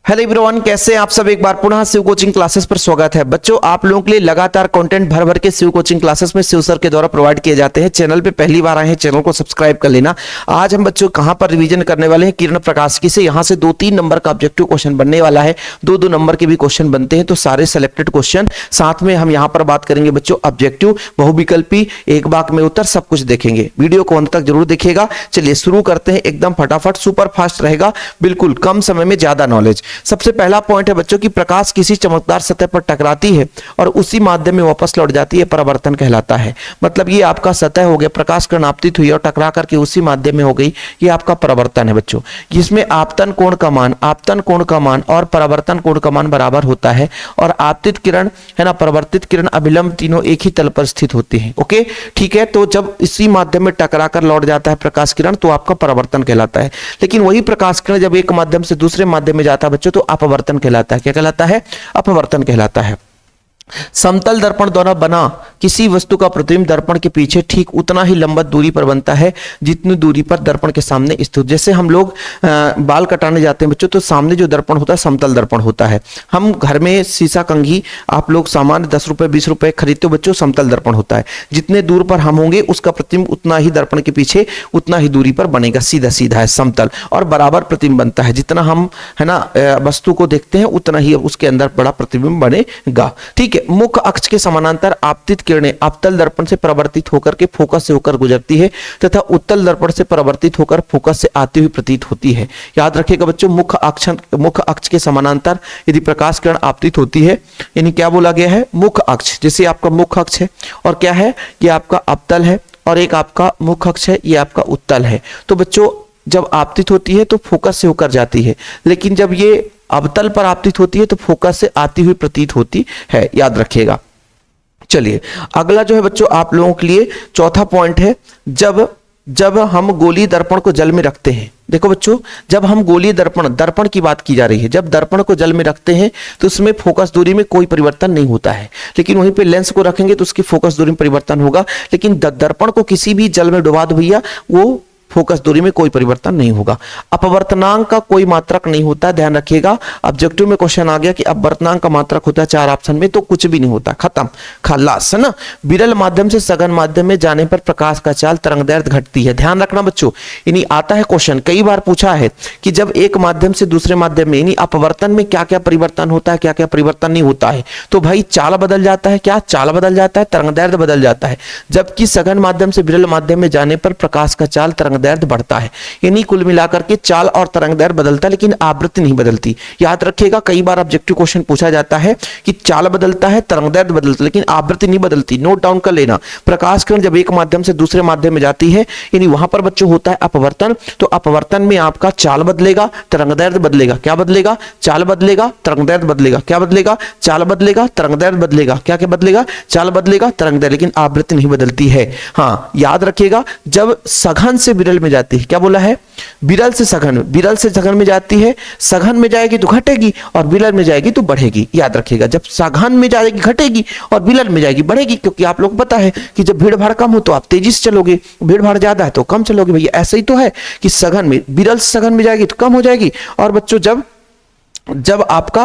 Hello everyone, कैसे हैं आप सब। एक बार पुनः शिव कोचिंग क्लासेस पर स्वागत है। बच्चों, आप लोगों के लिए लगातार कंटेंट भर भर के शिव कोचिंग क्लासेस में शिव सर के द्वारा प्रोवाइड किए जाते हैं। चैनल पे पहली बार आए हैं, चैनल को सब्सक्राइब कर लेना। आज हम बच्चों कहां पर रिवीजन करने वाले हैं, किरण प्रकाश की से। यहां से 2-3 नंबर का ऑब्जेक्टिव क्वेश्चन बनने वाला है, 2-2 नंबर के भी क्वेश्चन बनते हैं, तो सारे सेलेक्टेड क्वेश्चन साथ में हम यहां पर बात करेंगे बच्चों। ऑब्जेक्टिव, बहुविकल्पी, एक वाक्य में उत्तर, सब कुछ देखेंगे। वीडियो को अंत तक जरूर देखिएगा। चलिए शुरू करते हैं, एकदम फटाफट, सुपर फास्ट रहेगा, बिल्कुल कम समय में ज्यादा नॉलेज। सबसे पहला पॉइंट है बच्चों कि प्रकाश किसी चमकदार सतह पर टकराती है और उसी माध्यम में वापस लौट जाती है, परावर्तन कहलाता है। मतलब ये आपका सतह हो गया, प्रकाश किरण आपतित हुई और टकरा करके उसी माध्यम में हो गई, ये आपका परावर्तन है बच्चों। जिसमें आपतन कोण का मान और परावर्तन कोण का मान बराबर होता है, और आपतित किरण है ना, परावर्तित किरण, अभिलंब, तीनों एक ही तल पर स्थित होते हैं। ओके, ठीक है। तो जब इसी माध्यम में टकरा कर लौट जाता है प्रकाश किरण, तो आपका परावर्तन कहलाता है। लेकिन वही प्रकाश किरण जब एक माध्यम से दूसरे माध्यम में जाता है बच्चों, तो अपवर्तन कहलाता है। क्या कहलाता है? अपवर्तन कहलाता है। समतल दर्पण द्वारा बना किसी वस्तु का प्रतिबिंब दर्पण के पीछे ठीक उतना ही लंबवत दूरी पर बनता है जितनी दूरी पर दर्पण के सामने स्थित। जैसे हम लोग बाल कटाने जाते हैं बच्चों, तो सामने जो दर्पण होता है समतल दर्पण होता है। हम घर में शीशा कंघी आप लोग सामान्य 10 रुपए 20 रुपए खरीदते हो बच्चों, समतल दर्पण होता है। जितने दूर पर हम होंगे उसका प्रतिबिंब उतना ही दर्पण के पीछे उतना ही दूरी पर बनेगा, सीधा सीधा है, समतल और बराबर प्रतिबिंब बनता है। जितना हम है ना वस्तु को देखते हैं उतना ही उसके अंदर बड़ा प्रतिबिंब बनेगा। ठीक है। मुख्य अक्ष के समानांतर आपतित किरणें अवतल दर्पण से परावर्तित होकर के फोकस से होकर गुजरती है तथा उत्तल दर्पण से परावर्तित होकर फोकस से आती हुई प्रतीत होती है। याद रखिएगा बच्चों, मुख्य अक्ष के समानांतर यदि प्रकाश किरण आपतित होती है, यानी क्या बोला गया है, मुख्य अक्ष। जैसे आपका मुख्य अक्ष है और क्या है, ये आपका अवतल है, और एक आपका मुख्य अक्ष है, ये आपका उत्तल है। तो बच्चों जब आपतित होती है तो फोकस से होकर जाती है, लेकिन जब ये अवतल पर आपतित होती है तो फोकस से आती हुई प्रतीत होती है। याद रखिएगा। चलिए अगला जो है बच्चों आप लोगों के लिए चौथा पॉइंट है, जब हम गोलीय दर्पण को जल में रखते हैं। देखो बच्चों, जब हम गोलीय दर्पण की बात की जा रही है, जब दर्पण को जल में रखते हैं तो उसमें फोकस दूरी में कोई परिवर्तन नहीं होता है, लेकिन वहीं पे लेंस को रखेंगे तो उसकी फोकस दूरी में परिवर्तन होगा। लेकिन दर्पण को किसी भी जल में डुबा दो भैया, वो फोकस दूरी में कोई परिवर्तन नहीं होगा। अपवर्तनांक का कोई मात्रक नहीं होता, ध्यान रखिएगा। ऑब्जेक्टिव में क्वेश्चन आ गया कि अपवर्तनांक का मात्रक होता है 4 ऑप्शन में, तो कुछ भी नहीं होता, खत्म, खलास, है ना। विरल माध्यम से सघन माध्यम में जाने पर प्रकाश का चाल तरंगदैर्घ्य घटती है। ध्यान रखना बच्चों, यानी आता है क्वेश्चन, कई बार पूछा है कि जब एक माध्यम से दूसरे माध्यम में, यानी अपवर्तन में क्या क्या परिवर्तन होता है, क्या क्या परिवर्तन नहीं होता है। तो भाई चाल बदल जाता है, क्या चाल बदल जाता है, तरंगदैर्घ्य बदल जाता है। जबकि सघन माध्यम से विरल माध्यम में जाने पर प्रकाश का चाल तरंगदैर्घ्य बढ़ता है। यानी कुल मिलाकर के चाल और तरंगदैर्घ्य बदलता है, लेकिन आवृत्ति नहीं बदलती। याद रखिएगा, कई बार ऑब्जेक्टिव क्वेश्चन पूछा जाता है कि चाल बदलता है, तरंगदैर्घ्य बदलता है, लेकिन आवृत्ति नहीं बदलती। नोट डाउन कर लेना। प्रकाश किरण जब एक माध्यम से दूसरे माध्यम में जाती है, यानी वहां पर बच्चों होता है अपवर्तन, तो अपवर्तन में आपका चाल बदलेगा, तरंगदैर्घ्य बदलेगा। क्या बदलेगा? चाल बदलेगा, तरंगदैर्घ्य बदलेगा। क्या बदलेगा? चाल बदलेगा, तरंगदैर्घ्य बदलेगा। क्या क्या बदलेगा? चाल बदलेगा, तरंगदैर्घ्य, लेकिन आवृत्ति नहीं बदलती है। हाँ, याद रखिएगा, जब सघन से विरल में जाती है, क्या बोला है, विरल से सघन में जाती है। सघन में जाएगी तो घटेगी और विरल में जाएगी तो बढ़ेगी। याद रखिएगा, जब सघन में जाएगी घटेगी और विरल में जाएगी बढ़ेगी, क्योंकि आप लोग पता है कि जब भीड़ भाड़ कम हो तो आप तेजी से चलोगे, भीड़ भाड़ ज्यादा है तो कम चलोगे। भैया ऐसा ही तो है कि सघन में, विरल से सघन में जाएगी तो कम हो जाएगी, और बच्चों जब आपका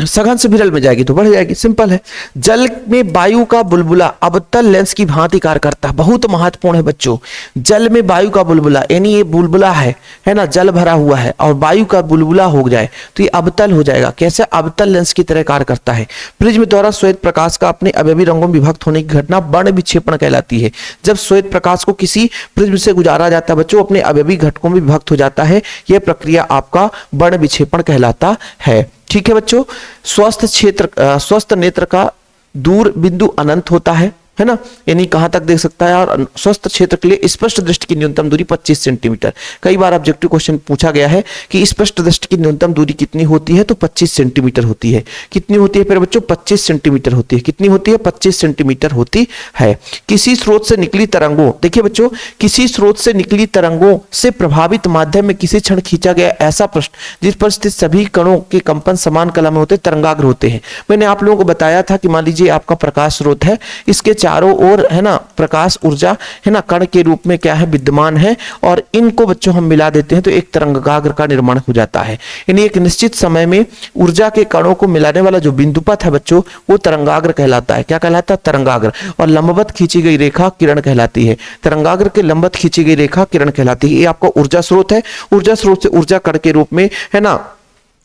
सघन से विरल में जाएगी तो बढ़ जाएगी। सिंपल है। जल में वायु का बुलबुला अवतल लेंस की भांति कार्य करता है। बहुत महत्वपूर्ण है बच्चों। जल में वायु का बुलबुला, यानी ये बुलबुला है ना, जल भरा हुआ है और वायु का बुलबुला हो जाए तो ये अवतल हो जाएगा। कैसे? अवतल लेंस की तरह कार्य करता है। प्रिज्म द्वारा श्वेत प्रकाश का अपने अवयवी रंगों में विभक्त होने की घटना वर्ण विक्षेपण कहलाती है। जब श्वेत प्रकाश को किसी प्रिज्म से गुजारा जाता है बच्चों, अपने अवयवी घटकों में विभक्त हो जाता है। यह प्रक्रिया आपका वर्ण विक्षेपण कहलाता है। ठीक है बच्चों। स्वस्थ नेत्र का दूर बिंदु अनंत होता है ना, यानी कहां तक देख सकता है, और स्वस्थ क्षेत्र के लिए स्पष्ट दृष्टि की न्यूनतम दूरी 25 सेंटीमीटर। कई बार ऑब्जेक्टिव क्वेश्चन पूछा गया है कि स्पष्ट दृष्टि की न्यूनतम दूरी कितनी होती है, तो 25 सेंटीमीटर होती है। कितनी होती है फिर बच्चों? 25 सेंटीमीटर होती है। कितनी होती है? 25 सेंटीमीटर होती है। किसी स्रोत से निकली तरंगों, देखिए बच्चों, किसी स्रोत से निकली तरंगों से प्रभावित माध्यम में किसी क्षण खींचा गया ऐसा पृष्ठ जिस पर स्थित सभी कणों के कंपन समान कला में होते, तरंगाग्र होते हैं। मैंने आप लोगों को बताया था कि मान लीजिए आपका प्रकाश स्रोत है, इसके चारों ओर है ना प्रकाश ऊर्जा है ना कण के रूप में क्या है विद्यमान है, और इनको बच्चों हम मिला देते हैं तो एक तरंगाग्र का निर्माण हो जाता है। यानी एक निश्चित समय में ऊर्जा के कणों को मिलाने वाला जो बिंदुपथ है बच्चों वो तरंगाग्र कहलाता है। क्या कहलाता है? तरंगाग्र। और लंबवत खींची गई रेखा किरण कहलाती है। तरंगाग्र के लंबवत खींची गई रेखा किरण कहलाती है। ये आपका ऊर्जा स्रोत है। ऊर्जा स्रोत से ऊर्जा कण के रूप में है ना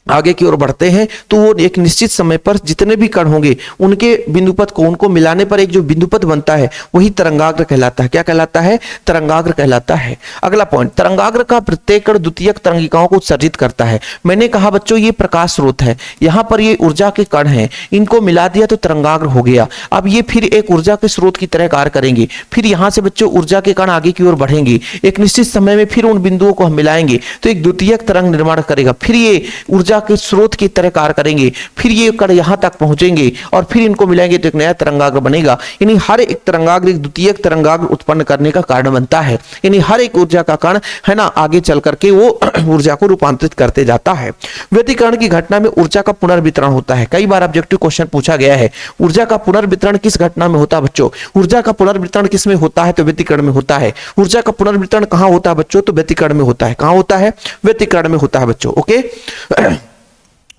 आगे की ओर बढ़ते हैं तो वो एक निश्चित समय पर जितने भी कण होंगे उनके बिंदुपथ को उनको मिलाने पर एक जो बिंदुपथ बनता है वही तरंगाग्र कहलाता है। क्या कहलाता है? तरंगाग्र कहलाता है। अगला पॉइंट, तरंगाग्र का प्रत्येक कण द्वितीयक तरंगिकाओं को उत्सर्जित करता है। मैंने कहा बच्चों ये प्रकाश स्रोत है, यहाँ पर ये ऊर्जा के कण हैं, इनको मिला दिया तो तरंगाग्र हो गया। अब ये फिर एक ऊर्जा के स्रोत की तरह कार्य करेंगे। फिर यहाँ से बच्चों ऊर्जा के कण आगे की ओर बढ़ेंगे, एक निश्चित समय में फिर उन बिंदुओं को हम मिलाएंगे तो एक द्वितीयक तरंग निर्माण करेगा। फिर ये ऊर्जा के स्रोत की तरह कार्य करेंगे, फिर ये कण यहां तक पहुंचेंगे और फिर इनको मिलाएंगे तो एक नया तरंगाग्र बनेगा। यानी हर एक तरंगाग्र एक द्वितीयक तरंगाग्र उत्पन्न करने का कारण बनता है। यानी हर एक ऊर्जा का कण है ना आगे चल करके वो ऊर्जा को रूपांतरित करते जाता है। व्यतिकरण की घटना में ऊर्जा का पुनर्वितरण होता है। कई बार ऑब्जेक्टिव क्वेश्चन पूछा गया है, ऊर्जा का पुनर्वितरण किस घटना में होता है बच्चों? ऊर्जा का पुनर्वितरण किस में होता है? तो व्यतिकरण में होता है। ऊर्जा का पुनर्वितरण कहां होता है बच्चों? तो व्यतिकरण में होता है। कहां होता है? व्यतिकरण में होता है बच्चों। ओके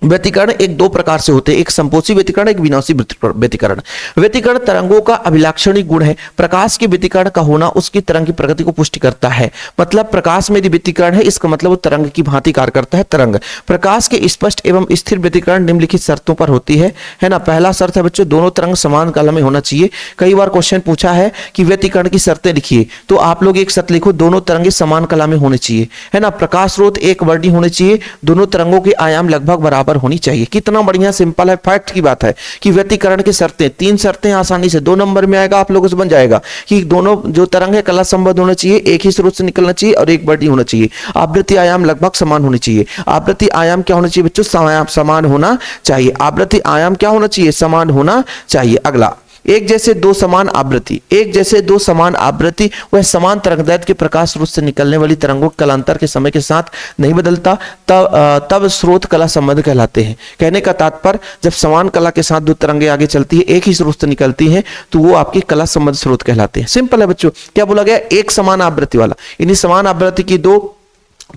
व्यतिकरण एक दो प्रकार से होते हैं, एक संपोषी व्यतिकरण, एक विनाशी व्यतिकरण। व्यतिकरण तरंगों का अभिलाक्षणिक गुण है। प्रकाश के व्यतिकरण का होना उसकी तरंग की प्रगति को पुष्टि करता है। मतलब प्रकाश में यदि व्यतिकरण है इसका मतलब वो तरंग की भांति कार्य करता है। तरंग प्रकाश के स्पष्ट एवं स्थिर व्यतिकरण निम्नलिखित शर्तों पर होती है ना। पहला शर्त है बच्चों दोनों तरंग समान काल में होना चाहिए। कई बार क्वेश्चन पूछा है कि व्यतिकरण की शर्तें लिखिए, तो आप लोग एक शर्त लिखो दोनों तरंगे समान कला में होने चाहिए, है ना। प्रकाश स्रोत एक वर्णी होने चाहिए, दोनों तरंगों के आयाम लगभग बराबर होनी चाहिए। कितना बढ़िया सिंपल है, फैक्ट की बात है कि व्यतिकरण की शर्तें, तीन शर्तें आसानी से 2 नंबर में आएगा, आप लोगों से बन जाएगा कि दोनों जो तरंग है कला संबद्ध होना चाहिए, एक ही स्रोत से निकलना चाहिए और एक वर्णी होना चाहिए। आवृत्ति आयाम लगभग समान होनी चाहिए। आवृत्ति आयाम क्या होना चाहिए बच्चों? समान होना चाहिए। आवृत्ति आयाम क्या होना चाहिए? समान होना चाहिए। अगला, एक जैसे दो समान आवृत्ति, एक जैसे दो समान आवृत्ति वह समान तरंगदैर्घ्य के प्रकाश स्रोत से निकलने वाली तरंगों के कालांतर के समय के साथ नहीं बदलता, तब स्रोत कला संबंध कहलाते हैं। कहने का तात्पर्य जब समान कला के साथ दो तरंगे आगे चलती है, एक ही स्रोत से निकलती हैं, तो वो आपकी कला संबंध स्रोत कहलाते हैं। सिंपल है बच्चों। क्या बोला गया? एक समान आवृत्ति वाला, यानी समान आवृत्ति की दो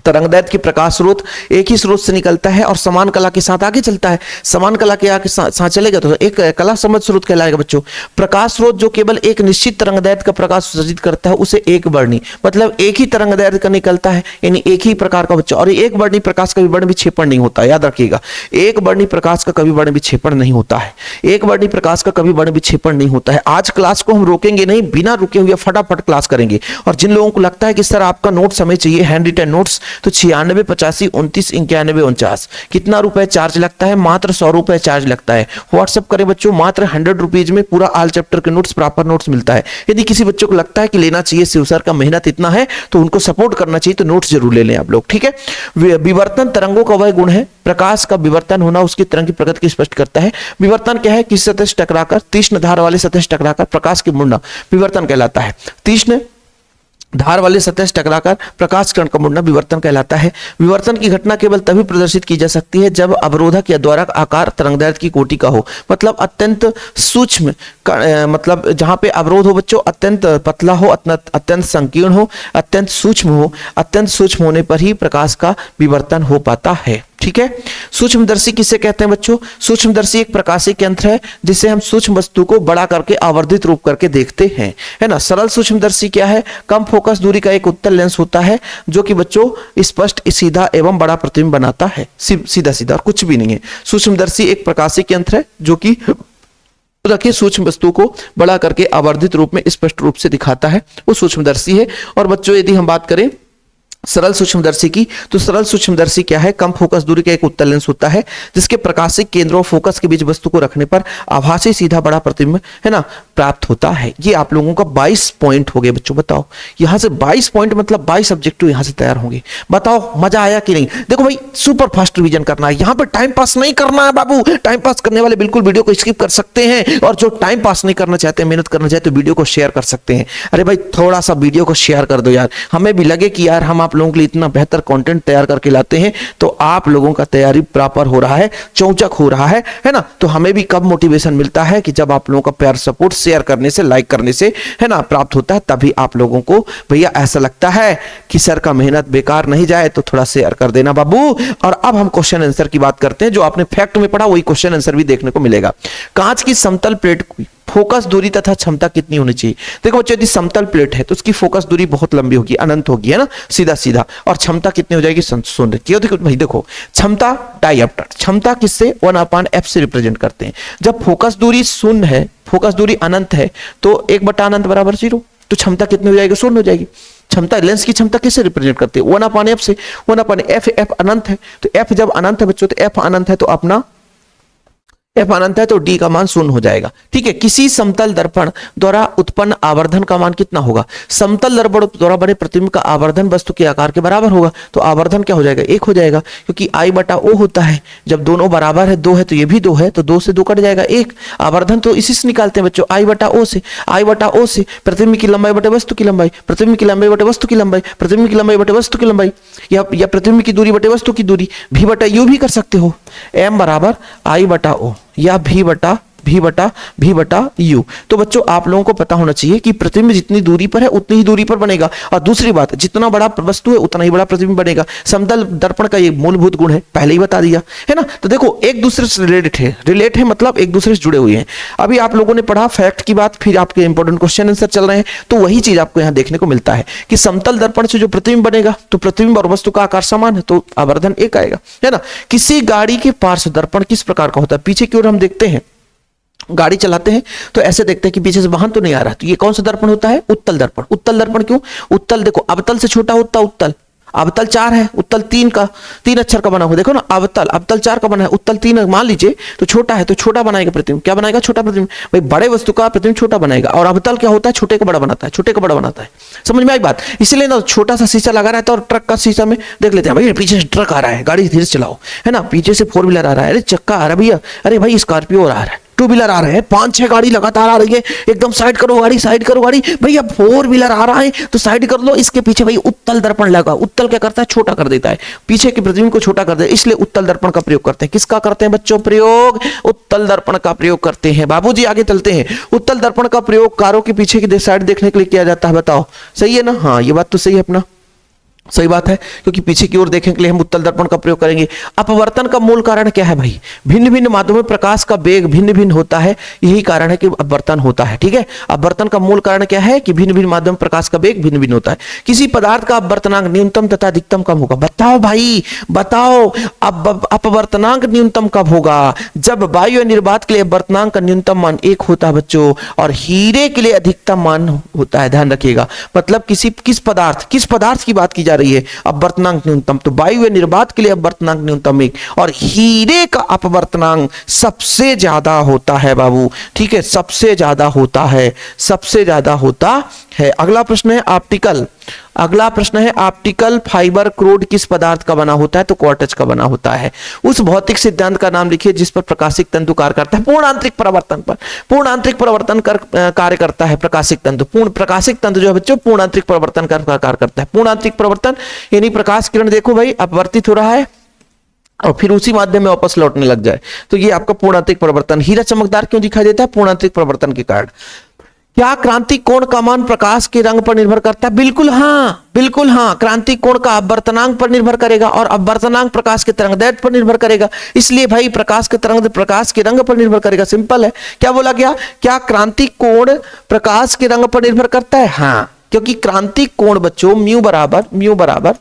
तरंगदैर्घ्य की प्रकाश स्रोत एक ही स्रोत से निकलता है और समान कला के साथ आगे चलता है। समान कला के आगे साथ चलेगा तो एक कला संबद्ध स्रोत कहलाएगा बच्चों। प्रकाश स्रोत जो केवल एक निश्चित तरंगदैर्घ्य का प्रकाश उत्सर्जित करता है उसे एक वर्णी, मतलब एक ही तरंगदैर्घ्य का निकलता है, यानी एक ही प्रकार का बच्चों। और एक वर्णी प्रकाश का वर्ण विक्षेपण नहीं होता, याद रखिएगा। एक वर्णी प्रकाश का कभी वर्ण विक्षेपण नहीं होता है। एक वर्णी प्रकाश का कभी वर्ण विक्षेपण नहीं होता है। आज क्लास को हम रोकेंगे नहीं, बिना रुके हुए फटाफट क्लास करेंगे। और जिन लोगों को लगता है कि सर आपका नोट्स हमें चाहिए, हैंड रिटन नोट्स, तो 96 85 29 91 49 कितना रुपए चार्ज लगता है? मात्र 100 रुपए चार्ज लगता है। व्हाट्सएप करें बच्चों, मात्र 100 रुपीज में पूरा ऑल चैप्टर के नोट्स, प्रॉपर नोट्स मिलता है। यदि किसी बच्चों को लगता है कि लेना चाहिए, शिव सर का मेहनत इतना है तो उनको सपोर्ट करना चाहिए, तो नोट्स जरूर ले लें आप लोग, ठीक है। विवर्तन तरंगों का वह गुण है, प्रकाश का विवर्तन होना उसकी तरंग की प्रगति को स्पष्ट करता है। विवर्तन क्या है? किसी सतह से टकराकर, तीक्ष्ण धार वाले सतह से टकराकर प्रकाश की मुड़ना विवर्तन कहलाता है। तीक्ष्ण धार वाले सतह से टकराकर प्रकाश कण का मुड़ना विवर्तन कहलाता है। विवर्तन की घटना केवल तभी प्रदर्शित की जा सकती है जब अवरोधक या द्वारक आकार तरंगदैर्घ्य की कोटि का हो, मतलब अत्यंत सूक्ष्म, मतलब जहां पे अवरोध हो बच्चों अत्यंत पतला हो, अत्यंत संकीर्ण हो, अत्यंत सूक्ष्म हो। अत्यंत सूक्ष्म होने पर ही प्रकाश का विवर्तन हो पाता है, ठीक है। सूक्ष्मदर्शी किसे कहते हैं बच्चों? सूक्ष्मदर्शी एक प्रकाशिक यंत्र है जिससे हम सूक्ष्म वस्तु को बड़ा करके आवर्धित रूप करके देखते हैं, है ना। सरल सूक्ष्मदर्शी क्या है? कम फोकस दूरी का एक उत्तल लेंस होता है जो कि बच्चों स्पष्ट, सीधा एवं बड़ा प्रतिबिंब बनाता है। सीधा सीधा और कुछ भी नहीं है। सूक्ष्मदर्शी एक प्रकाशिक यंत्र है जो कि रखिए सूक्ष्म वस्तु को बड़ा करके आवर्धित रूप में स्पष्ट रूप से दिखाता है, वो सूक्ष्मदर्शी है। और बच्चों यदि हम बात करें सरल सूक्ष्मदर्शी की, तो सरल सूक्ष्मदर्शी क्या है? कम फोकस दूरी का एक उत्तल लेंस होता है जिसके प्रकाशिक केंद्रों फोकस के बीच वस्तु को रखने पर आभासी सीधा बड़ा प्रतिबिंब, है ना, प्राप्त होता है। ये आप लोगों का 22 पॉइंट हो गए बच्चों। बताओ यहां से 22 पॉइंट मतलब 22 सब्जेक्टिव यहां से तैयार होंगे। बताओ मजा आया कि नहीं? देखो भाई सुपर फास्ट रिवीजन करना है, यहां पर टाइम पास नहीं करना है बाबू। टाइम पास करने वाले बिल्कुल वीडियो को स्किप कर सकते हैं, और जो टाइम पास नहीं करना चाहते, मेहनत करना चाहते, तो वीडियो को शेयर कर सकते हैं। अरे भाई थोड़ा सा वीडियो को शेयर कर दो यार, हमें भी लगे कि यार हम आप लोगों के लिए इतना बेहतर कंटेंट तैयार करके लाते हैं, तो आप लोगों का तैयारी प्रॉपर हो रहा है, चौचक हो रहा है ना। तो हमें भी कब मोटिवेशन मिलता है कि जब आप लोगों का प्यार सपोर्ट शेयर करने से, लाइक करने से, है ना, प्राप्त होता है, तभी आप लोगों को भैया ऐसा लगता है कि सर का मेहनत बेकार नहीं जाए, तो थोड़ा शेयर कर देना बाबू। और अब हम क्वेश्चन आंसर की बात करते हैं। जो आपने फैक्ट में पढ़ा वही क्वेश्चन आंसर भी देखने को मिलेगा। कांच की समतल प्लेट फोकस दूरी तथा क्षमता कितनी होनी चाहिए? देखो बच्चों, यदि समतल प्लेट है तो उसकी फोकस दूरी बहुत लंबी होगी, अनंत होगी, है ना, सीधा सीधा। और क्षमता कितनी हो जाएगी? शून्य। क्यों? देखो भाई, देखो क्षमता डायऑप्टर, क्षमता किससे? 1/f से रिप्रेजेंट करते हैं। जब फोकस दूरी शून्य है, फोकस दूरी अनंत है, तो 1 अनंत बराबर 0, तो क्षमता कितनी हो जाएगी? शून्य हो जाएगी। क्षमता, लेंस की क्षमता किससे रिप्रेजेंट करते हैं? 1/f से। 1/f, f अनंत है, तो f जब अनंत है बच्चों, तो f अनंत है, तो अपना f अनंत है, तो d का मान शून्य हो जाएगा। ठीक है। किसी समतल दर्पण द्वारा उत्पन्न आवर्धन का मान कितना होगा? समतल दर्पण द्वारा बने प्रतिबिंब का आवर्धन वस्तु के आकार के बराबर होगा, तो आवर्धन क्या हो जाएगा? 1 हो जाएगा, क्योंकि I/O होता है। जब दोनों बराबर है, 2 है तो ये भी 2 है, तो 2 से 2 कट जाएगा 1। आवर्धन तो इसी से निकालते हैं बच्चों, I/O से। I/O से प्रतिबिंब की लंबाई बटे वस्तु की लंबाई, प्रतिबिंब की लंबाई बटे वस्तु की लंबाई, प्रतिबिंब की लंबाई बटे वस्तु की लंबाई, या प्रतिबिंब की दूरी बटे वस्तु की दूरी, V/U भी कर सकते हो। M बराबर I/O या V बटा U। तो बच्चों, आप लोगों को पता होना चाहिए कि प्रतिबिंब जितनी दूरी पर है उतनी ही दूरी पर बनेगा। और दूसरी बात, जितना बड़ा वस्तु है उतना ही बड़ा प्रतिबिंब बनेगा। समतल दर्पण का ये मूलभूत गुण है, पहले ही बता दिया, है ना। तो देखो, एक दूसरे से रिलेट है मतलब एक दूसरे से जुड़े हुए हैं। अभी आप लोगों ने पढ़ा फैक्ट की बात, फिर आपके इंपॉर्टेंट क्वेश्चन आंसर चल रहे हैं, तो वही चीज आपको यहाँ देखने को मिलता है कि समतल दर्पण से जो प्रतिबिंब बनेगा, तो प्रतिबिंब और वस्तु का आकार समान है, तो आवर्धन 1 आएगा, है ना। किसी गाड़ी के पार्श्व दर्पण किस प्रकार का होता है? पीछे की ओर हम देखते हैं, गाड़ी चलाते हैं तो ऐसे देखते हैं कि पीछे से वाहन तो नहीं आ रहा, तो ये कौन सा दर्पण होता है? उत्तल दर्पण। उत्तल दर्पण क्यों? उत्तल, देखो अवतल से छोटा होता उत्तल। अवतल 4 है, उत्तल 3 अक्षर का बना हुआ, देखो ना, अवतल 4 का बना है, उत्तल 3 मान लीजिए, तो छोटा है, तो छोटा बनाएगा प्रतिबिंब। क्या बनाएगा? छोटा प्रतिबिंब। भाई बड़े वस्तु का प्रतिबिंब छोटा बनाएगा, और अवतल क्या होता है? छोटे को बड़ा बनाता है, छोटे को बड़ा बनाता है। समझ में आई बात? इसलिए ना छोटा सा शीशा लगा रहता है, और ट्रक का शीशा में देख लेते हैं, भाई पीछे से ट्रक आ रहा है, गाड़ी धीरे चलाओ, है ना, पीछे से 4 व्हीलर आ रहा है, अरे चक्का आ रहा है भैया, अरे भाई स्कॉर्पियो आ रहा है, 2 व्हीलर आ रहे हैं, 5-6 गाड़ी लगातार आ रही है, एकदम साइड करो गाड़ी, साइड करो गाड़ी, भैया 4 व्हीलर आ रहा है तो साइड कर लो। इसके पीछे भाई उत्तल दर्पण लगा, उत्तल क्या करता है? छोटा कर देता है, पीछे के प्रतिबिंब को छोटा कर देता है, इसलिए उत्तल दर्पण का प्रयोग करते हैं। किसका करते हैं बच्चों प्रयोग? उत्तल दर्पण का प्रयोग करते हैं। बाबूजी आगे चलते हैं। उत्तल दर्पण का प्रयोग कारों के पीछे की साइड देखने के लिए किया जाता है, बताओ सही है ना? हाँ, ये बात तो सही है अपना, सही बात है, क्योंकि पीछे की ओर देखने के लिए हम उत्तल दर्पण का प्रयोग करेंगे। अपवर्तन का मूल कारण क्या है भाई? भिन्न भिन्न माध्यमों में प्रकाश का वेग भिन्न भिन्न होता है, यही कारण है कि अपवर्तन होता है। ठीक है। अपवर्तन का मूल कारण क्या है? कि भिन्न भिन्न माध्यम में प्रकाश का वेग भिन्न भिन्न होता है। किसी पदार्थ का अपवर्तनांक न्यूनतम तथा अधिकतम कब होगा? बताओ भाई, बताओ। अब अपवर्तनांक न्यूनतम कब होगा? जब वायु निर्वात के लिए अपवर्तनांक का न्यूनतम मान 1 होता है बच्चों, और हीरे के लिए अधिकतम मान होता है, ध्यान रखिएगा। मतलब किस पदार्थ की बात की जा रही है? अपवर्तनांक न्यूनतम, तो वायु निर्वात के लिए अपवर्तनांक न्यूनतम 1, और हीरे का अपवर्तनांक सबसे ज्यादा होता है बाबू। ठीक है, सबसे ज्यादा होता है, सबसे ज्यादा होता है। अगला प्रश्न है ऑप्टिकल। अगला प्रश्न है ऑप्टिकल फाइबर क्रोड किस पदार्थ का बना होता है? तो क्वार्ट्ज का बना होता है। उस भौतिक सिद्धांत का नाम लिखिए जिस पर प्रकाशिक तंतु कार्य करता है। पूर्ण आंतरिक परावर्तन पर, पूर्ण आंतरिक परावर्तन कार्य करता है प्रकाशिक तंतु। प्रकाशिक तंतु जो है बच्चों पूर्ण आंतरिक परावर्तन का कार्य करता है। पूर्ण आंतरिक परावर्तन यानी प्रकाश किरण देखो भाई अपवर्तित हो रहा है और फिर उसी माध्यम में वापस लौटने लग जाए, तो ये आपका पूर्ण आंतरिक परावर्तन। हीरा चमकदार क्यों दिखाई देता है? पूर्ण आंतरिक परावर्तन के कारण। क्या क्रांति कोण का मान प्रकाश के रंग पर निर्भर करता है? बिल्कुल हाँ, बिल्कुल हाँ। क्रांति कोण का अपवर्तनांक पर निर्भर करेगा, और अपवर्तनांक प्रकाश के तरंगदैर्घ्य पर निर्भर करेगा। इसलिए भाई प्रकाश के रंग पर निर्भर करेगा। सिंपल है। क्या बोला गया? क्या क्रांति कोण प्रकाश के रंग पर निर्भर करता है? हाँ, क्योंकि क्रांति कोण बच्चों म्यू बराबर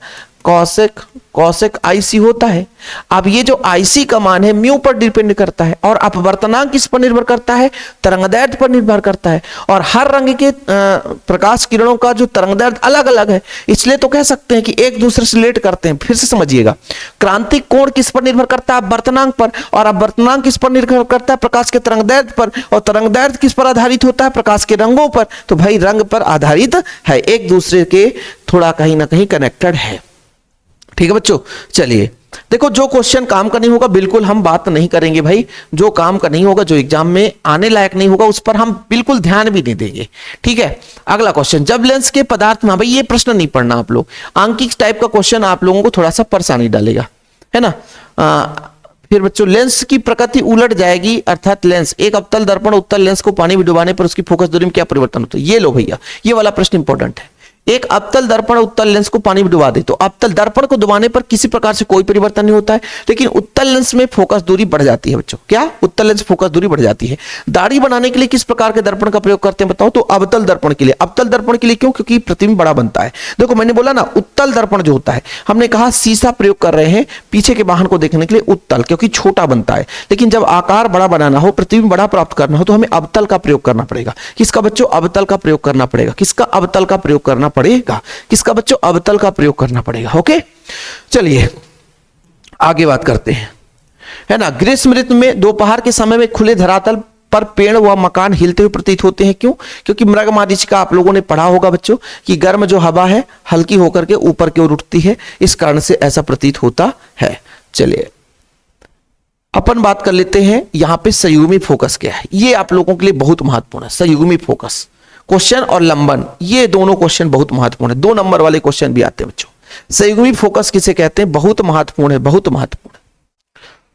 कॉसेक आईसी होता है। अब ये जो आईसी का मान है म्यू पर डिपेंड करता है, और अपवर्तनांक किस पर निर्भर करता है? तरंगदैर्घ्य पर निर्भर करता है। और हर रंग के प्रकाश किरणों का जो तरंगदैर्घ्य अलग अलग है, इसलिए तो कह सकते हैं कि एक दूसरे से रिलेट करते हैं। फिर से समझिएगा, क्रांतिक कोण किस पर निर्भर करता है? अपवर्तनांक पर। और अपवर्तनांक किस पर निर्भर करता है? प्रकाश के तरंगदैर्घ्य पर। और तरंगदैर्घ्य किस पर आधारित होता है? प्रकाश के रंगों पर। तो भाई रंग पर आधारित है, एक दूसरे के थोड़ा कहीं ना कहीं कनेक्टेड है। ठीक है बच्चों, चलिए देखो जो क्वेश्चन काम का नहीं होगा बिल्कुल हम बात नहीं करेंगे भाई, जो काम का नहीं होगा, जो एग्जाम में आने लायक नहीं होगा, उस पर हम बिल्कुल ध्यान भी नहीं देंगे। ठीक है, अगला क्वेश्चन, जब लेंस के पदार्थ में, भाई ये प्रश्न नहीं पढ़ना आप लोग, आंकिक टाइप का क्वेश्चन आप लोगों को थोड़ा सा परेशानी डालेगा, है ना। फिर बच्चों लेंस की प्रकृति उलट जाएगी, अर्थात लेंस, एक अवतल दर्पण उत्तल लेंस को पानी में डुबाने पर उसकी फोकस दूरी में क्या परिवर्तन होता है। ये लो भैया, ये वाला प्रश्न इंपॉर्टेंट है। एक अवतल दर्पण उत्तल लेंस को पानी में डुबा दे तो अवतल दर्पण को डुबाने पर किसी प्रकार से कोई परिवर्तन नहीं होता है, लेकिन उत्तल लेंस में फोकस दूरी बढ़ जाती है बच्चों। क्या? उत्तल लेंस फोकस दूरी बढ़ जाती है। दाढ़ी बनाने के लिए किस प्रकार के दर्पण का प्रयोग करते हैं बताओ? तो अवतल दर्पण के लिए। अवतल दर्पण के लिए क्यों? क्योंकि प्रतिबिंब बड़ा बनता है। देखो मैंने बोला ना, उत्तल दर्पण जो होता है, हमने कहा शीशा प्रयोग कर रहे हैं पीछे के वाहन को देखने के लिए उत्तल, क्योंकि छोटा बनता है, लेकिन जब आकार बड़ा बनाना हो, प्रतिबिंब बड़ा प्राप्त करना हो, तो हमें अवतल का प्रयोग करना पड़ेगा। किसका बच्चों? अवतल का प्रयोग करना पड़ेगा। किसका? अवतल का प्रयोग करना पड़ेगा। किसका बच्चों? अवतल का प्रयोग करना पड़ेगा। ओके, चलिए आगे बात करते हैं, है ना। ग्रीष्म ऋतु में दोपहर के समय में खुले धरातल पर पेड़ व मकान हिलते हुए प्रतीत होते हैं। क्यों? क्योंकि मृगमरीचिका आप लोगों ने पढ़ा होगा बच्चों कि गर्म जो हवा है हल्की होकर के ऊपर की ओर उठती है, इस कारण से ऐसा प्रतीत होता है। चलिए अपन बात कर लेते हैं यहां पे संयुग्मी फोकस क्या है। ये आप लोगों के लिए बहुत महत्वपूर्ण है। संयुग्मी फोकस क्वेश्चन और लंबन, ये दोनों क्वेश्चन बहुत महत्वपूर्ण है। 2 नंबर वाले क्वेश्चन भी आते हैं बच्चों। संयुग्मी फोकस किसे कहते हैं? बहुत महत्वपूर्ण है, बहुत महत्वपूर्ण।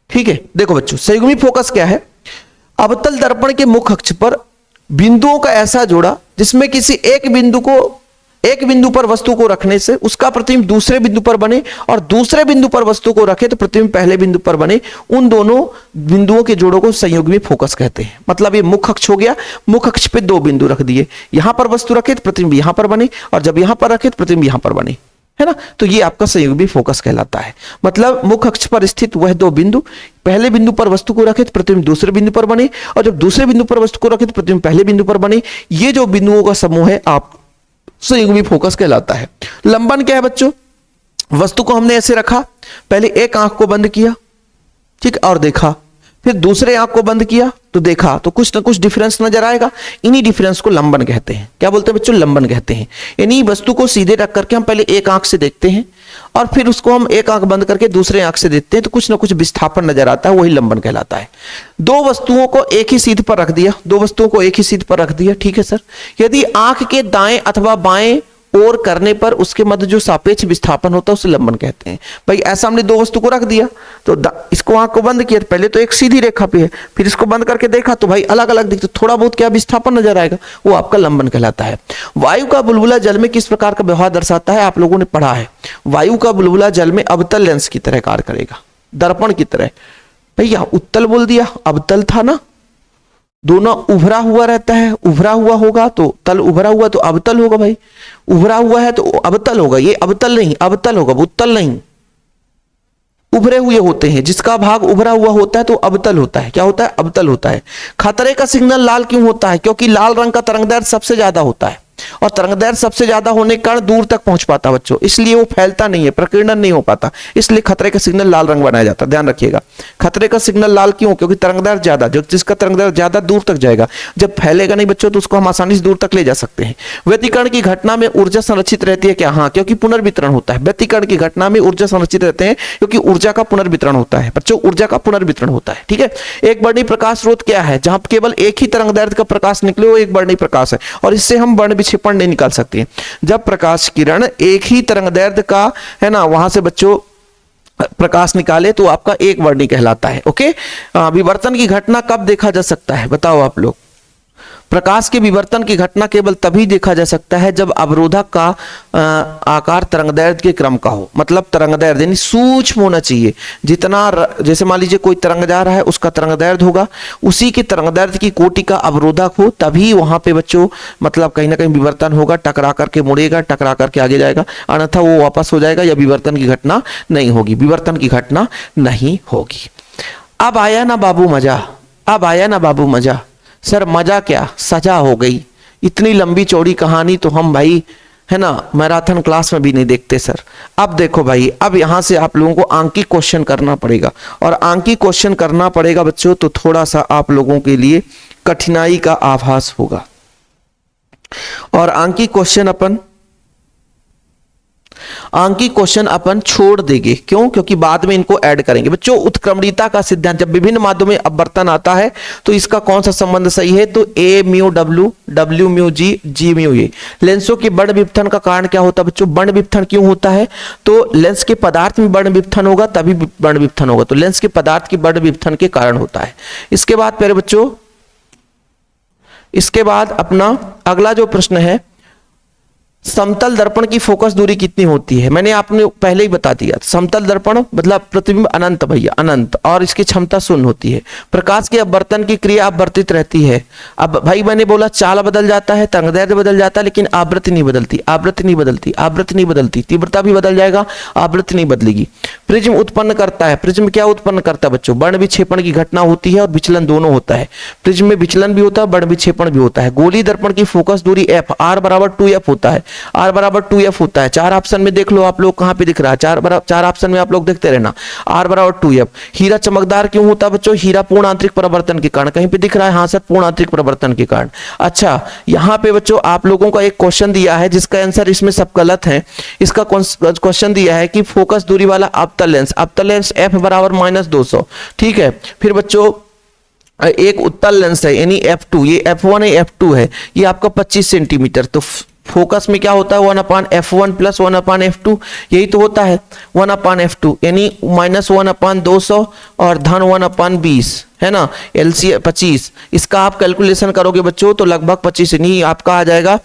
ठीक है, देखो बच्चों संयुग्मी फोकस क्या है? अवतल दर्पण के मुख्य अक्ष पर बिंदुओं का ऐसा जोड़ा जिसमें किसी एक बिंदु पर वस्तु को रखने से उसका प्रतिबिंब दूसरे बिंदु पर बने, और दूसरे बिंदु पर वस्तु को रखे तो प्रतिबिंब पहले बिंदु पर बने। उन दोनों बिंदुओं के जोड़ों को संयुग्मी फोकस कहते हैं। मतलब ये मुख्य अक्ष हो गया, मुख्य अक्ष पे 2 बिंदु रख दिए, यहां पर वस्तु रखे तो प्रतिबिंब यहां पर बने, और जब यहां पर रखे तो प्रतिबिंब यहां पर बने, है ना। तो ये आपका संयुग्मी फोकस कहलाता है। मतलब मुख्य अक्ष पर स्थित वह 2 बिंदु, पहले बिंदु पर वस्तु को रखे तो प्रतिबिंब दूसरे बिंदु पर बने, और जब दूसरे बिंदु पर वस्तु को रखे तो प्रतिबिंब पहले बिंदु पर बने। ये जो बिंदुओं का समूह है आप संयुग्मी फोकस कहलाता है। लंबन क्या है बच्चों? वस्तु को हमने ऐसे रखा, पहले एक आंख को बंद किया, ठीक, और देखा, फिर दूसरे आंख को बंद किया तो देखा, तो कुछ ना कुछ डिफरेंस नजर आएगा। इन्हीं डिफरेंस को लंबन कहते हैं। क्या बोलते हैं बच्चों? लंबन कहते हैं। यानी वस्तु को सीधे रख करके हम पहले एक आंख से देखते हैं, और फिर उसको हम एक आंख बंद करके दूसरे आंख से देखते हैं, तो कुछ ना कुछ विस्थापन नजर आता है, वही लंबन कहलाता है। 2 वस्तुओं को एक ही सीध पर रख दिया, 2 वस्तुओं को एक ही सीध पर रख दिया, ठीक है सर। यदि आंख के दाएं अथवा बाएं और करने पर उसके मध्य जो सापेक्ष विस्थापन होता है उसे लंबन कहते हैं। भाई ऐसा हमने 2 वस्तु को रख दिया, तो इसको आंख को बंद किया, पहले तो एक सीधी रेखा पे है, फिर इसको बंद करके देखा तो भाई अलग अलग दिखते, थोड़ा बहुत क्या विस्थापन नजर आएगा, वो आपका लंबन कहलाता है। वायु का बुलबुला जल में किस प्रकार का व्यवहार दर्शाता है? आप लोगों ने पढ़ा है, वायु का बुलबुला जल में अवतल लेंस की तरह कार्य करेगा, दर्पण की तरह। भैया उत्तल बोल दिया, अवतल था ना, दोनों उभरा हुआ रहता है, उभरा हुआ होगा तो तल, उभरा हुआ तो अवतल होगा भाई, उभरा हुआ है तो अवतल होगा। ये अवतल नहीं, अवतल होगा, उत्तल नहीं। उभरे हुए होते हैं, जिसका भाग उभरा हुआ होता है तो अवतल होता है। क्या होता है? अवतल होता है। खतरे का सिग्नल लाल क्यों होता है? क्योंकि लाल रंग का तरंगदैर्घ्य सबसे ज्यादा होता है, और तरंगदैर्घ्य सबसे ज्यादा होने के कारण दूर तक पहुंच पाता बच्चों, इसलिए वो फैलता नहीं है, प्रकीर्णन नहीं हो पाता, इसलिए खतरे का सिग्नल लाल रंग बनाया जाता है। ध्यान रखिएगा, खतरे का सिग्नल लाल क्यों? क्योंकि तरंगदैर्घ्य ज्यादा, जो जिसका तरंगदैर्घ्य ज्यादा दूर तक जाएगा, जब फैलेगा नहीं बच्चों तो उसको हम आसानी से दूर तक ले जा सकते हैं। व्यतिकरण की घटना में ऊर्जा संरक्षित रहती है क्या? हाँ, क्योंकि पुनर्वितरण होता है। व्यतिकरण की घटना में ऊर्जा संरक्षित रहते हैं क्योंकि ऊर्जा का पुनर्वितरण होता है बच्चों, ऊर्जा का पुनर्वितरण होता है। ठीक है, एक वर्णी प्रकाश स्रोत क्या है? जहां केवल एक ही तरंगदैर्घ्य का प्रकाश निकले, वो एक वर्णी प्रकाश है, और इससे हम वर्ण विक्षेपण नहीं निकाल सकते। जब प्रकाश किरण एक ही तरंगदैर्घ्य का, है ना, वहां से बच्चों प्रकाश निकाले तो आपका एक वर्णी कहलाता है। ओके, विवर्तन की घटना कब देखा जा सकता है बताओ आप लोग? प्रकाश के विवर्तन की घटना केवल तभी देखा जा सकता है जब अवरोधक का आकार तरंगदैर्घ्य के क्रम का हो। मतलब तरंगदैर्घ्य यानी सूक्ष्म होना चाहिए, जितना जैसे मान लीजिए कोई तरंग जा रहा है, उसका तरंगदैर्घ्य होगा, उसी के तरंगदैर्घ्य की कोटि का अवरोधक हो, तभी वहां पे बच्चों मतलब कहीं ना कहीं विवर्तन होगा, टकरा करके मुड़ेगा, टकरा करके आगे जाएगा, अन्यथा वो वापस हो जाएगा, या विवर्तन की घटना नहीं होगी, विवर्तन की घटना नहीं होगी। अब आया ना बाबू मजा, अब आया ना बाबू मजा। सर मजा क्या, सजा हो गई। इतनी लंबी चौड़ी कहानी तो हम भाई, है ना, मैराथन क्लास में भी नहीं देखते सर। अब देखो भाई, अब यहां से आप लोगों को आंकिक क्वेश्चन करना पड़ेगा, और आंकिक क्वेश्चन करना पड़ेगा बच्चों तो थोड़ा सा आप लोगों के लिए कठिनाई का आभास होगा। और आंकिक क्वेश्चन अपन अंकी क्वेश्चन अपन छोड़ देंगे, क्यों? क्योंकि बाद में इनको ऐड करेंगे। बच्चों उत्क्रमणीयता का सिद्धांत, जब विभिन्न माध्यमों में अपवर्तन आता है तो इसका कौन सा संबंध सही है? तो ए mu W, W mu G, G mu A. लेंसों के बर्ण विपथन का कारण क्या होता है बच्चों? बर्ण विपथन क्यों होता है? तो लेंस के पदार्थ में बर्ण विपथन होगा तभी बर्ण विपथन होगा, तो लेंस के पदार्थ की बर्ण विपथन के कारण होता है। इसके बाद प्यारे बच्चों, इसके बाद अपना अगला जो प्रश्न है, समतल दर्पण की फोकस दूरी कितनी होती है? मैंने आपने पहले ही बता दिया, समतल दर्पण मतलब प्रतिबिंब अनंत भैया, अनंत, और इसकी क्षमता शून्य होती है। प्रकाश के अपवर्तन की क्रिया अपवर्तित रहती है। अब भाई मैंने बोला चाल बदल जाता है, तरंगदैर्घ्य बदल जाता है, लेकिन आवृत्ति नहीं बदलती, आवृत्ति नहीं बदलती, आवृत्ति नहीं बदलती, तीव्रता भी बदल जाएगा, आवृत्ति नहीं बदलेगी। प्रिज्म उत्पन्न करता है, प्रिज्म क्या उत्पन्न करता है बच्चों? वर्ण विक्षेपण की घटना होती है और विचलन दोनों होता है। प्रिज्म में विचलन भी होता है, वर्ण विक्षेपण भी होता है। गोलीय दर्पण की फोकस दूरी f, r बराबर 2f होता है, r बराबर 2f होता है। चार ऑप्शन में देख लो आप लोग, कहां पे दिख रहा है? चार ऑप्शन में आप लोग देखते रहना, r बराबर 2f। हीरा चमकदार क्यों होता है बच्चों? हीरा पूर्ण आंतरिक परावर्तन के कारण। कहीं पे दिख रहा है? हाँ सर, पूर्ण आंतरिक परावर्तन के कारण। अच्छा, यहां पे बच्चों आप लोगों का एक क्वेश्चन दिया है जिसका आंसर इसमें सब गलत है। इसका क्वेश्चन दिया है कि फोकस दूरी वाला अवतल लेंस f बराबर -200, ठीक है। फिर बच्चों एक उत्तल लेंस है यानी f2, ये f1 है, f2 है, ये आपका 25 सेंटीमीटर। तो फोकस में क्या होता है? 1/f1 + 1/f2, यही तो होता है 1/f2, यानी -1/200 और धन 1/20 है ना, LCM 25। इसका आप कैलकुलेशन करोगे बच्चों तो लगभग 25 नहीं, आपका आ जाएगा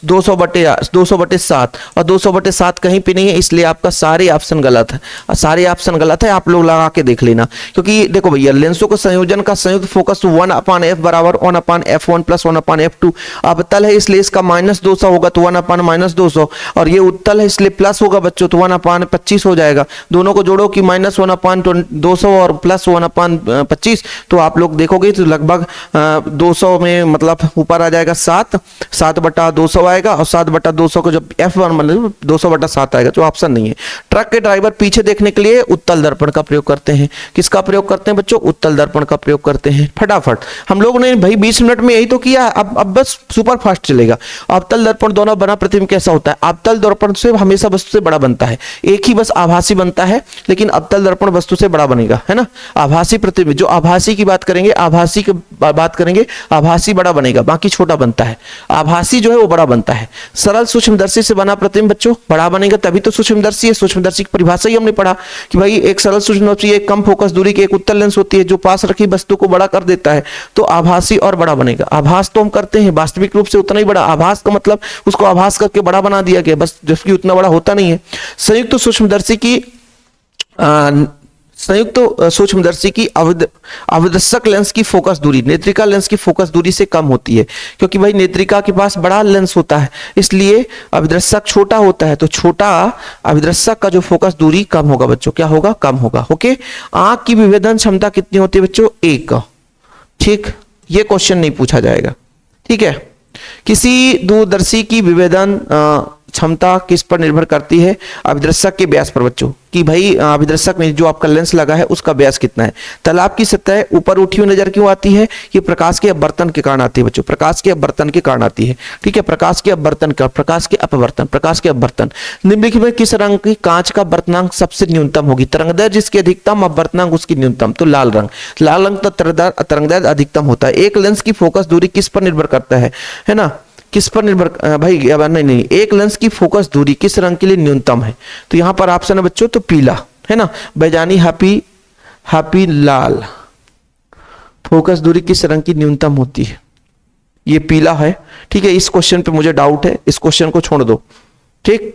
200/7, और 200/7 कहीं पे नहीं है, इसलिए आपका सारे ऑप्शन गलत है, सारे ऑप्शन गलत है। आप लोग लगा के देख लेना, क्योंकि देखो भैया लेंसों को संयोजन का संयुक्त फोकस 1/f बराबर 1/f1 + 1/f2। अवतल है इसलिए इसका -200 होगा तो 1/-200, और ये उत्तल है इसलिए प्लस होगा बच्चों तो 1/25 हो जाएगा। दोनों को जोड़ो कि -1/200 और +1/25, तो आप लोग देखोगे तो लगभग 200 में मतलब ऊपर आ जाएगा 7/200 आएगा, और 7/200 को जब f1 मतलब 200/7 आएगा, जो ऑप्शन नहीं है। ट्रक के ड्राइवर पीछे देखने के लिए उत्तल दर्पण का प्रयोग करते हैं। किसका प्रयोग करते हैं बच्चों? उत्तल दर्पण का प्रयोग करते हैं। फटाफट हम लोगों ने भाई 20 मिनट में यही तो किया, अब बस सुपर फास्ट चलेगा। अवतल दर्पण दोनों बना प्रतिबिंब कैसा होता है? अवतल दर्पण से हमेशा वस्तु से बड़ा बनता है, एक ही बस आभासी बनता है, लेकिन अवतल दर्पण वस्तु से बड़ा बनेगा, है ना। आभासी प्रतिबिंब, जो आभासी की बात करेंगे, आभासी की बात करेंगे, आभासी बड़ा बनेगा, बाकी छोटा बनता है। आभासी जो है वो बड़ा बनता है। सरल सूक्ष्मदर्शी से बना प्रतिबिंब बच्चों बड़ा बनेगा, तभी तो सूक्ष्मदर्शी है। सूक्ष्मदर्शी की परिभाषा ही हमने पढ़ा कि भाई एक सरल सूक्ष्मदर्शी एक कम फोकस दूरी की एक उत्तल लेंस होती है जो पास रखी वस्तु को बड़ा कर देता है, तो आभासी और बड़ा बनेगा। आभास तो हम करते हैं, वास्तविक रूप से उतना ही बड़ा। आभास का मतलब उसको आभास करके बड़ा बना दिया गया, बस, जबकि उतना बड़ा होता नहीं है। संयुक्त सूक्ष्मदर्शी की अवदर्शक लेंस की फोकस दूरी नेत्रिका लेंस की फोकस दूरी से कम होती है, क्योंकि भाई नेत्रिका के पास बड़ा लेंस होता है, इसलिए अभिदर्शक छोटा होता है, तो छोटा अभिदर्शक का जो फोकस दूरी कम होगा बच्चों, क्या होगा? कम होगा। ओके, आंख की विभेदन क्षमता कितनी होती है बच्चों? 1। ठीक, ये क्वेश्चन नहीं पूछा जाएगा, ठीक है। किसी दूरदर्शी की विभेदन क्षमता किस पर निर्भर करती है? अभिदर्शक के व्यास पर बच्चों, कि भाई अभिदर्शक में जो आपका लेंस लगा है उसका व्यास कितना है। तालाब की सतह ऊपर उठी हुई नजर क्यों आती है? ये प्रकाश के अपवर्तन के कारण आती है बच्चों, प्रकाश के अपवर्तन के कारण आती है, ठीक है। प्रकाश के अपवर्तन का, प्रकाश के अपवर्तन, प्रकाश के अपवर्तन। निम्नलिखित में किस रंग की कांच का अपवर्तनांक सबसे न्यूनतम होगी? तरंगदैर्घ्य जिसकी अधिकतम, अपवर्तनांक उसकी न्यूनतम, तो लाल रंग। लाल रंग तो तरंगदैर्घ्य अधिकतम होता है। एक लेंस की फोकस दूरी किस पर निर्भर करता है ना, किस पर निर्भर? भाई नहीं, एक लेंस की फोकस दूरी किस रंग के लिए न्यूनतम है? तो यहां पर ऑप्शन है बच्चों तो पीला, है ना। बैजानी, हैप्पी लाल। फोकस दूरी किस रंग की न्यूनतम होती है? ये पीला है, ठीक है। इस क्वेश्चन पे मुझे डाउट है, इस क्वेश्चन को छोड़ दो, ठीक।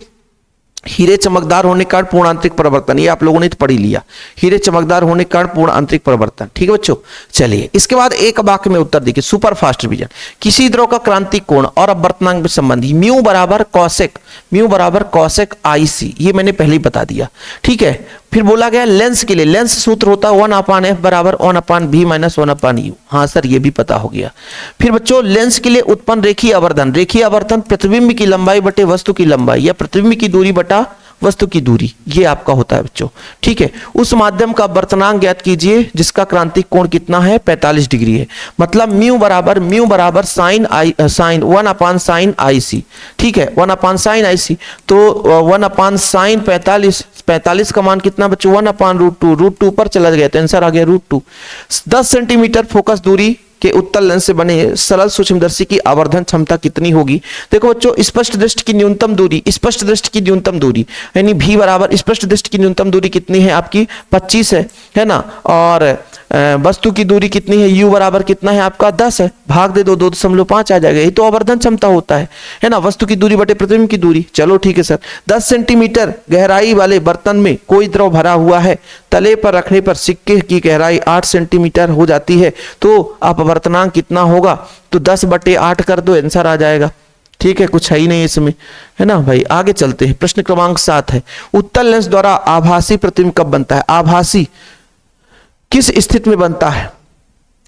हीरे चमकदार होने के कारण पूर्ण आंतरिक परिवर्तन, ये आप लोगों ने तो पढ़ ही लिया। हीरे चमकदार होने के कारण पूर्ण आंतरिक परिवर्तन, ठीक है बच्चों। चलिए इसके बाद एक वाक्य में उत्तर देखिए, सुपर फास्ट रिवीजन। किसी द्रव का क्रांतिक कोण और अपवर्तनांक में संबंधी म्यू बराबर कॉसेक IC, ये मैंने पहले ही बता दिया, ठीक है। फिर बोला गया लेंस के लिए, लेंस सूत्र होता है 1/f बराबर 1/b - 1/u। हाँ सर, ये भी पता हो गया। फिर बच्चों लेंस के लिए उत्पन्न रेखीय आवर्धन प्रतिबिंब की लंबाई बटे वस्तु की लंबाई, या प्रतिबिंब की दूरी बटा वस्तु की दूरी, ये आपका होता है बच्चों। ठीक है, उस माध्यम का वर्तनांक ज्ञात कीजिए जिसका क्रांतिक कोण कितना है, 45 डिग्री है। मतलब म्यू बराबर साइन 1/sin IC। ठीक है, 1/sin IC, तो 1/sin 45 का मान कितना बच्चों, 1/√2, √2 पर चला गया तो आंसर आ गया √2। 10 सेंटीमीटर फोकस दूरी के उत्तल लेंस से बने सरल सूक्ष्मदर्शी की आवर्धन क्षमता कितनी होगी। देखो बच्चों, स्पष्ट दृष्टि की न्यूनतम दूरी यानी v बराबर स्पष्ट दृष्टि की न्यूनतम दूरी कितनी है आपकी, 25 है ना। और वस्तु की दूरी कितनी है, u बराबर कितना है आपका 10 है, भाग दे दो 2.5 आ जाएगा। ये तो आवर्धन क्षमता होता है ना, वस्तु की दूरी बटे प्रतिबिंब की दूरी। चलो ठीक है सर। 10 सेंटीमीटर गहराई वाले बर्तन में कोई द्रव भरा हुआ है, तले पर रखने पर सिक्के की गहराई 8 सेंटीमीटर हो जाती है, तो अपवर्तनांक कितना होगा, तो 10/8 कर दो, आंसर आ जाएगा। ठीक है, कुछ है ही नहीं इसमें, है ना भाई। आगे चलते हैं, प्रश्न क्रमांक 7 है, उत्तल लेंस द्वारा आभासी प्रतिबिंब कब बनता है। आभासी किस स्थिति में बनता है,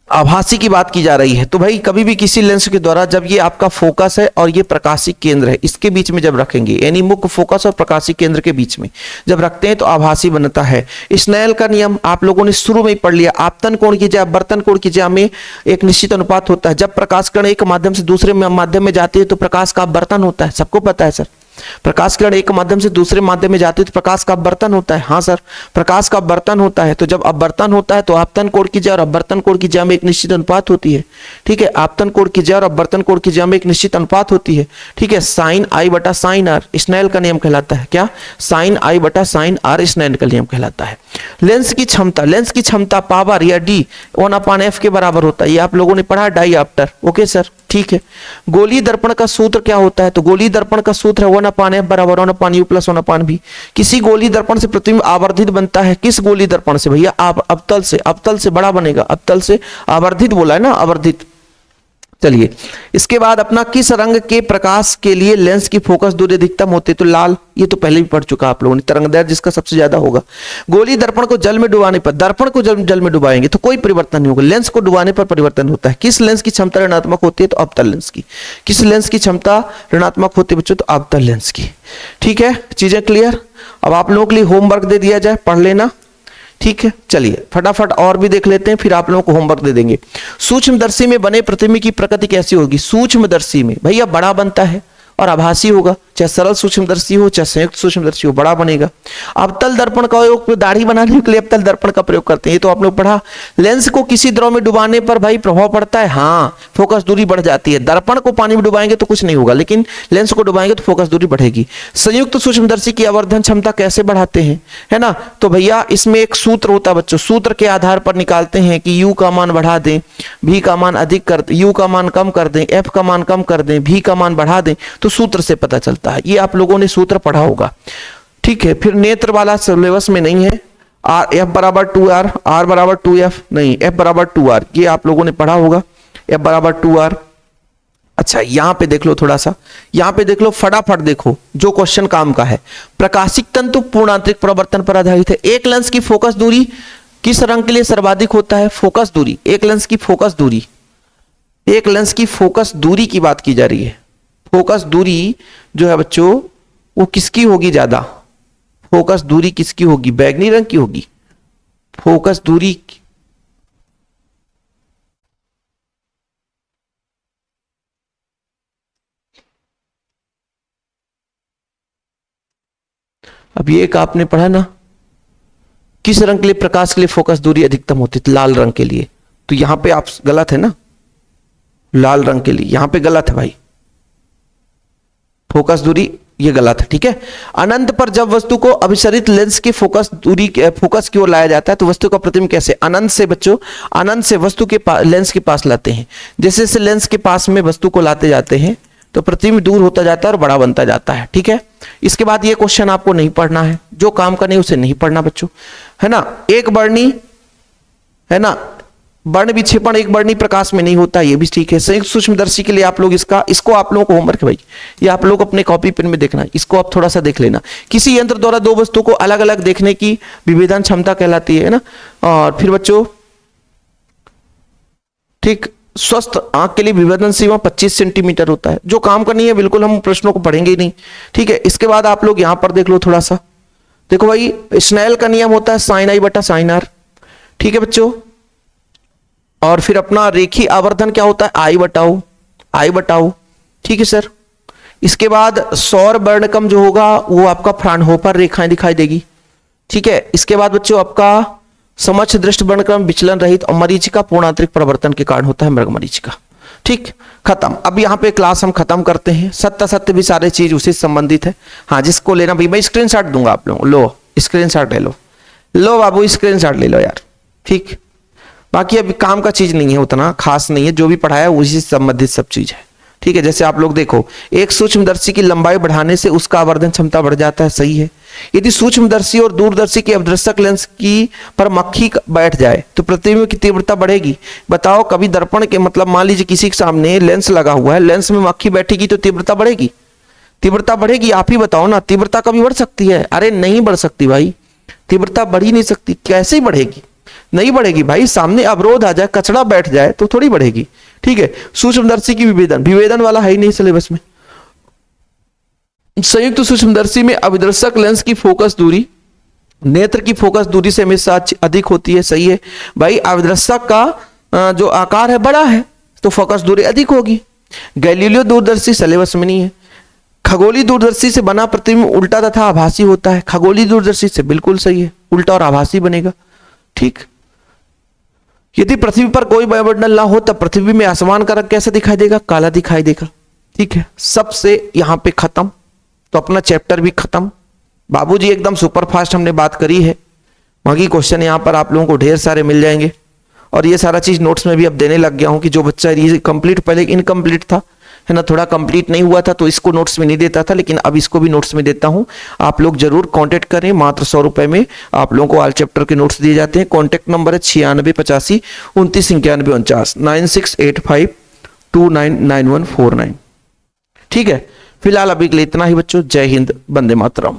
आभासी की बात की जा रही है। तो भाई कभी भी किसी लेंस के द्वारा जब ये आपका फोकस है और ये प्रकाशिक केंद्र है, इसके बीच में जब रखेंगे, यानी मुख्य फोकस और प्रकाशिक केंद्र के बीच में जब रखते हैं तो आभासी बनता है। स्नेल का नियम आप लोगों ने शुरू में ही पढ़ लिया, आपतन कोण की ज्या अपवर्तन कोण की ज्या में एक निश्चित अनुपात होता है। जब प्रकाश किरण एक माध्यम से दूसरे माध्यम में जाती है तो प्रकाश का अपवर्तन होता है, सबको पता है सर। प्रकाश किरण एक माध्यम से दूसरे माध्यम में जाती है तो प्रकाश का अपवर्तन होता है। हाँ सर, प्रकाश का अपवर्तन होता है। तो जब अपवर्तन होता है तो आपतन कोण की ज्या और अपवर्तन कोण की ज्या में एक निश्चित अनुपात होती है। ठीक है, आपतन कोण की ज्या और अपवर्तन कोण की ज्या में एक निश्चित अनुपात होती है। ठीक है, sin I बटा sin R स्नेल का नियम कहलाता है। क्या, sin I बटा sin R स्नेल का नियम कहलाता है। लेंस की क्षमता पावर या d 1/f के बराबर होता है, ये आप लोगों ने पढ़ा डाईऑप्टर। ओके सर, ठीक है। गोलीय दर्पण का सूत्र क्या होता है, तो गोलीय दर्पण का सूत्र है 1/f बराबर 1/u प्लस 1/v। किसी गोलीय दर्पण से प्रतिबिंब आवर्धित बनता है, किस गोलीय दर्पण से भैया, आप अवतल से बड़ा बनेगा, अवतल से आवर्धित बोला है ना, आवर्धित। चलिए, इसके बाद अपना किस रंग के प्रकाश के लिए लेंस की फोकस दूरी अधिकतम होती है, तो लाल, ये तो पहले भी पढ़ चुका आप लोगों ने, तरंगदैर्घ्य जिसका सबसे ज्यादा होगा। गोलीय दर्पण को जल में डुबाने पर, दर्पण को जल में डुबाएंगे तो कोई परिवर्तन नहीं होगा, लेंस को डुबाने पर परिवर्तन होता है। किस लेंस की क्षमता ऋणात्मक होती है, तो अवतल लेंस की। किस लेंस की क्षमता ऋणात्मक होती है बच्चों, तो अवतल लेंस की। ठीक है, चीजें क्लियर। अब आप लोगों के लिए होमवर्क दे दिया जाए, पढ़ लेना। ठीक है, चलिए फटाफट और भी देख लेते हैं, फिर आप लोगों को होमवर्क दे देंगे। सूक्ष्मदर्शी में बने प्रतिबिंब की प्रकृति कैसी होगी। सूक्ष्मदर्शी में भैया बड़ा बनता है और आभासी होगा, चाहे सरल सूक्ष्मदर्शी हो चाहे संयुक्त सूक्ष्मदर्शी हो, बड़ा बनेगा। अवतल दर्पण का उपयोग दाढ़ी बनाने के लिए अवतल दर्पण का प्रयोग करते हैं, ये तो आप लोग पढ़ा। लेंस को किसी द्रव में डुबाने पर भाई प्रभाव पड़ता है, हाँ, फोकस दूरी बढ़ जाती है। दर्पण को पानी में डुबाएंगे तो कुछ नहीं होगा, लेकिन लेंस को डुबाएंगे तो फोकस दूरी बढ़ेगी। संयुक्त सूक्ष्मदर्शी की आवर्धन क्षमता कैसे बढ़ाते हैं, है ना, तो भैया इसमें एक सूत्र होता है बच्चों, सूत्र के आधार पर निकालते हैं कि u का मान बढ़ा दें, v का मान अधिक कर दें, u का मान कम कर दें, f का मान कम कर दें, v का मान बढ़ा दें, तो सूत्र से पता चलता है। ये आप लोगों ने सूत्र पढ़ा होगा। ठीक है, फिर नेत्र वाला सिलेबस में नहीं है। f बराबर 2r, r बराबर 2f नहीं, f बराबर 2r, ये आप लोगों ने पढ़ा होगा, f बराबर 2r। अच्छा, यहां पे देख लो, थोड़ा सा यहां पे देख लो, फटाफट देखो जो क्वेश्चन काम का है। प्रकाशिक तंतु पूर्णांतरिक प्रवर्तन पर आधारित है। एक लेंस की फोकस दूरी किस रंग के लिए सर्वाधिक होता है, फोकस दूरी, एक लेंस की फोकस दूरी, एक लेंस की फोकस दूरी की बात की जा रही है। फोकस दूरी जो है बच्चों वो किसकी होगी ज्यादा, फोकस दूरी किसकी होगी, बैगनी रंग की होगी। फोकस दूरी अब ये एक आपने पढ़ा ना, किस रंग के लिए प्रकाश के लिए फोकस दूरी अधिकतम होती है, लाल रंग के लिए। तो यहां पे आप गलत है ना, लाल रंग के लिए यहां पे गलत है भाई, फोकस दूरी ये गलत है। ठीक है, अनंत पर जब वस्तु को अभिसरित लेंस की फोकस की ओर लाया जाता है तो वस्तु का प्रतिबिंब कैसे, अनंत से बच्चों, अनंत से वस्तु के लेंस के पास लाते हैं। जैसे जैसे लेंस के पास में वस्तु को लाते जाते हैं तो प्रतिबिंब दूर होता जाता है और बड़ा बनता जाता है। ठीक है, इसके बाद ये क्वेश्चन आपको नहीं पढ़ना है, जो काम का नहीं उसे नहीं पढ़ना बच्चों, है ना। एक वर्णी, है ना, वर्ण विक्षेपण एक वर्णी प्रकाश में नहीं होता, ये भी ठीक है। संयुक्त सूक्ष्मदर्शी के लिए आप लोग इसको आप लोगों को होमवर्क है भाई, ये आप लोग अपने कॉपी पेन में देखना, इसको आप थोड़ा सा देख लेना। किसी यंत्र द्वारा दो वस्तुओं को अलग अलग देखने की विभेदन क्षमता कहलाती है ना। और फिर बच्चों ठीक, स्वस्थ आंख के लिए विभेदन सीमा 25 सेंटीमीटर होता है। जो काम का नहीं है बिल्कुल हम प्रश्नों को पढ़ेंगे ही नहीं, ठीक है। इसके बाद आप लोग यहां पर देख लो थोड़ा सा, देखो भाई स्नेल का नियम होता है साइन आई बटा साइन आर, ठीक है बच्चों। और फिर अपना रेखीय आवर्धन क्या होता है, आई बटाओ, आई बटाओ, ठीक है सर। इसके बाद सौर वर्णक्रम जो होगा वो आपका फ्राउनहोफर रेखाएं दिखाई देगी, ठीक है। इसके बाद बच्चों आपका समक्ष दृष्टि वर्णक्रम विचलन रहित और मरीचिका पूर्णांतरिक परिवर्तन के कारण होता है मृग मरीचिका, ठीक। खत्म। अब यहाँ पे क्लास हम खत्म करते हैं। सत्य सत्य भी सारे चीज उसी से संबंधित है। हाँ जिसको लेना भाई मैं स्क्रीनशॉट दूंगा आप लोगों, लो स्क्रीनशॉट ले लो, लो बाबू स्क्रीनशॉट ले लो यार, ठीक। बाकी अभी काम का चीज नहीं है, उतना खास नहीं है, जो भी पढ़ाया उसी से संबंधित सब चीज है, ठीक है। जैसे आप लोग देखो एक सूक्ष्मदर्शी की लंबाई बढ़ाने से उसका आवर्धन क्षमता बढ़ जाता है, सही है। यदि सूक्ष्मदर्शी और दूरदर्शी के अवदर्शक लेंस की पर मक्खी बैठ जाए तो प्रतिबिंब की तीव्रता बढ़ेगी। बताओ कभी दर्पण के मतलब मान लीजिए किसी के सामने लेंस लगा हुआ है, लेंस में मक्खी बैठेगी तो तीव्रता बढ़ेगी, तीव्रता बढ़ेगी। आप ही बताओ ना, तीव्रता कभी बढ़ सकती है? अरे नहीं बढ़ सकती भाई, तीव्रता बढ़ ही नहीं सकती। कैसे ही बढ़ेगी? नहीं बढ़ेगी भाई। सामने अवरोध आ जाए, कचड़ा बैठ जाए तो थोड़ी बढ़ेगी, ठीक है। सूक्ष्मदर्शी की विभेदन, विभेदन वाला है ही नहीं सिलेबस में। संयुक्त सूक्ष्मदर्शी में अभिदर्शक लेंस की फोकस दूरी नेत्र की फोकस दूरी से हमेशा अधिक होती है, सही है भाई। अभिदर्शक का जो आकार है बड़ा है तो फोकस दूरी अधिक होगी। गैलीलियो दूरदर्शी सिलेबस में नहीं है। खगोलीय दूरदर्शी से बना प्रतिबिंब उल्टा तथा आभासी होता है। खगोलीय दूरदर्शी से बिल्कुल सही है, उल्टा और आभासी बनेगा, ठीक। यदि पृथ्वी पर कोई वायुमंडल ना हो तब पृथ्वी में आसमान का रंग कैसा दिखाई देगा? काला दिखाई देगा, ठीक है। सबसे यहां पे खत्म, तो अपना चैप्टर भी खत्म। बाबूजी एकदम सुपर फास्ट हमने बात करी है। बाकी क्वेश्चन यहां पर आप लोगों को ढेर सारे मिल जाएंगे और ये सारा चीज नोट्स में भी अब देने लग गया हूं कि जो बच्चा कंप्लीट पहले इनकम्प्लीट था है ना, थोड़ा कंप्लीट नहीं हुआ था तो इसको नोट्स में नहीं देता था, लेकिन अब इसको भी नोट्स में देता हूं। आप लोग जरूर कांटेक्ट करें, मात्र 100 रुपए में आप लोगों को ऑल चैप्टर के नोट्स दिए जाते हैं। कांटेक्ट नंबर है 9685 29 91 49 9685 299149, ठीक है। फिलहाल अभी के लिए इतना ही बच्चों। जय हिंद, वंदे मातरम।